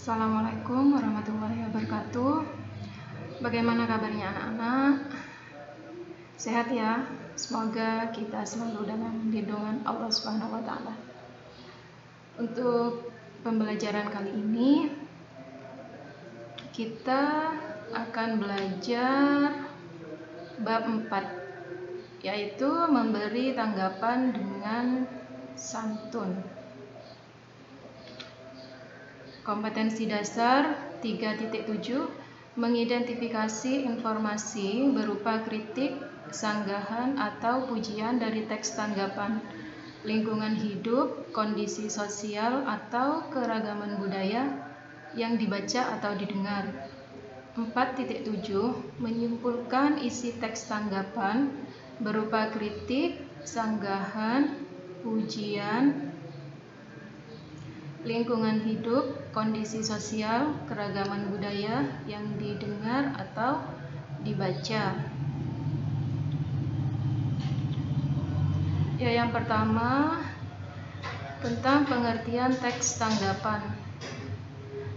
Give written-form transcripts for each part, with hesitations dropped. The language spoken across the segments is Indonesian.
Assalamualaikum warahmatullahi wabarakatuh. Bagaimana kabarnya anak-anak? Sehat ya? Semoga kita selalu dalam lindungan Allah Subhanahu wa taala. Untuk pembelajaran kali ini kita akan belajar bab 4, yaitu memberi tanggapan dengan santun. Kompetensi dasar 3.7, mengidentifikasi informasi berupa kritik, sanggahan atau pujian dari teks tanggapan, lingkungan hidup, kondisi sosial atau keragaman budaya yang dibaca atau didengar. 4.7, menyimpulkan isi teks tanggapan berupa kritik, sanggahan, pujian, lingkungan hidup, kondisi sosial, keragaman budaya yang didengar atau dibaca. Ya, yang pertama tentang pengertian teks tanggapan.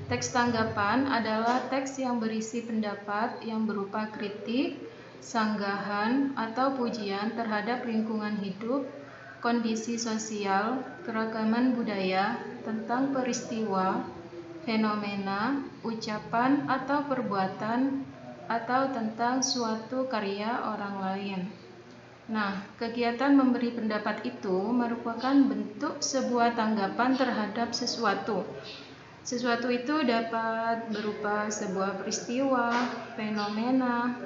Teks tanggapan adalah teks yang berisi pendapat yang berupa kritik, sanggahan, atau pujian terhadap lingkungan hidup, kondisi sosial, keragaman budaya, tentang peristiwa, fenomena, ucapan atau perbuatan, atau tentang suatu karya orang lain. Nah, kegiatan memberi pendapat itu merupakan bentuk sebuah tanggapan terhadap sesuatu. Sesuatu itu dapat berupa sebuah peristiwa, fenomena,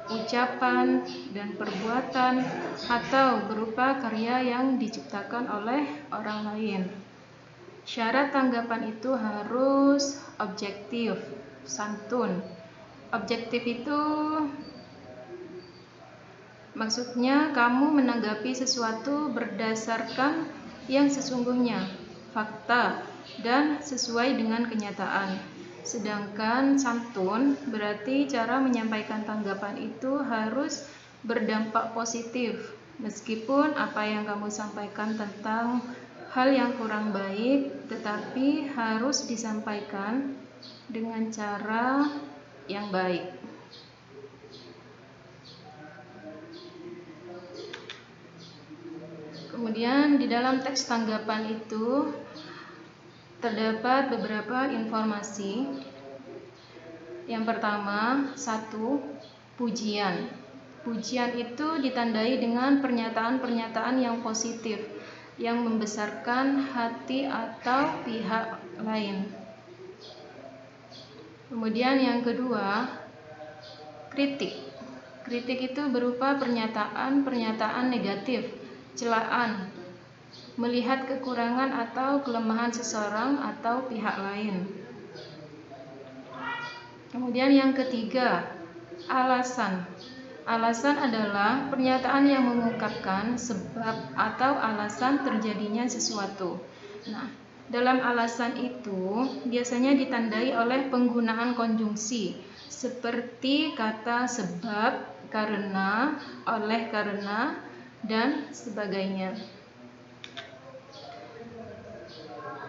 ucapan, dan perbuatan, atau berupa karya yang diciptakan oleh orang lain. Syarat tanggapan itu harus objektif, santun. Objektif itu maksudnya kamu menanggapi sesuatu berdasarkan yang sesungguhnya, fakta, dan sesuai dengan kenyataan. Sedangkan santun berarti cara menyampaikan tanggapan itu harus berdampak positif, meskipun apa yang kamu sampaikan tentang hal yang kurang baik, tetapi harus disampaikan dengan cara yang baik. Kemudian di dalam teks tanggapan itu terdapat beberapa informasi. Yang pertama, 1. Pujian. Pujian itu ditandai dengan pernyataan-pernyataan yang positif, yang membesarkan hati atau pihak lain. Kemudian yang kedua, kritik. Kritik itu berupa pernyataan-pernyataan negatif, celaan, melihat kekurangan atau kelemahan seseorang atau pihak lain. Kemudian yang ketiga, alasan. Alasan adalah pernyataan yang mengungkapkan sebab atau alasan terjadinya sesuatu. Nah, dalam alasan itu biasanya ditandai oleh penggunaan konjungsi seperti kata sebab, karena, oleh karena, dan sebagainya.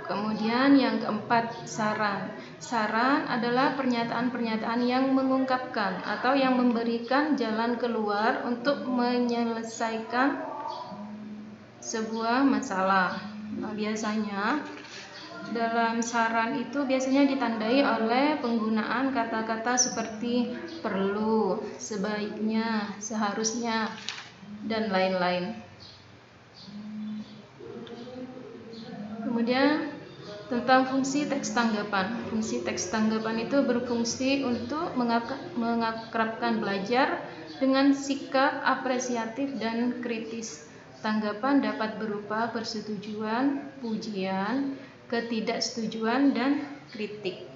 Kemudian yang keempat, saran. Saran adalah pernyataan-pernyataan yang mengungkapkan atau yang memberikan jalan keluar untuk menyelesaikan sebuah masalah. Nah, biasanya dalam saran itu biasanya ditandai oleh penggunaan kata-kata seperti perlu, sebaiknya, seharusnya, dan lain-lain. Kemudian tentang fungsi teks tanggapan. Fungsi teks tanggapan itu berfungsi untuk mengakrabkan belajar dengan sikap apresiatif dan kritis. Tanggapan dapat berupa persetujuan, pujian, ketidaksetujuan, dan kritik.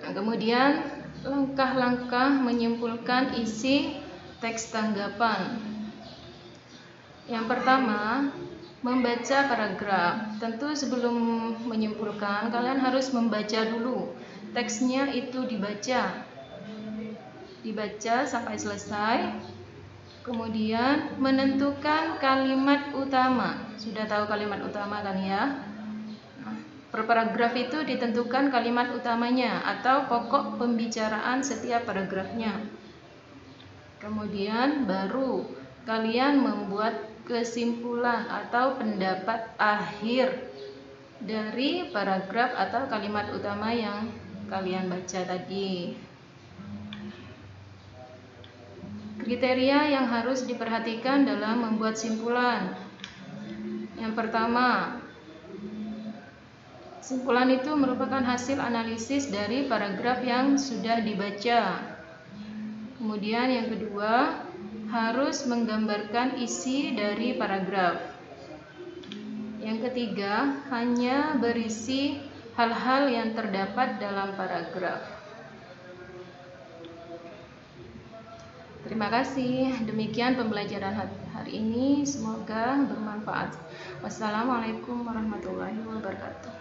Nah, kemudian langkah-langkah menyimpulkan isi teks tanggapan. Yang pertama, membaca paragraf. Tentu sebelum menyimpulkan, kalian harus membaca dulu. Teksnya itu dibaca sampai selesai. Kemudian menentukan kalimat utama. Sudah tahu kalimat utama kan ya? Nah, Per paragraf itu ditentukan kalimat utamanya atau pokok pembicaraan setiap paragrafnya. Kemudian baru kalian membuat kesimpulan atau pendapat akhir dari paragraf atau kalimat utama yang kalian baca tadi. Kriteria yang harus diperhatikan dalam membuat simpulan. Yang pertama, simpulan itu merupakan hasil analisis dari paragraf yang sudah dibaca. Kemudian yang kedua, harus menggambarkan isi dari paragraf. Yang ketiga, hanya berisi hal-hal yang terdapat dalam paragraf. Terima kasih. Demikian pembelajaran hari ini. Semoga bermanfaat. Wassalamualaikum warahmatullahi wabarakatuh.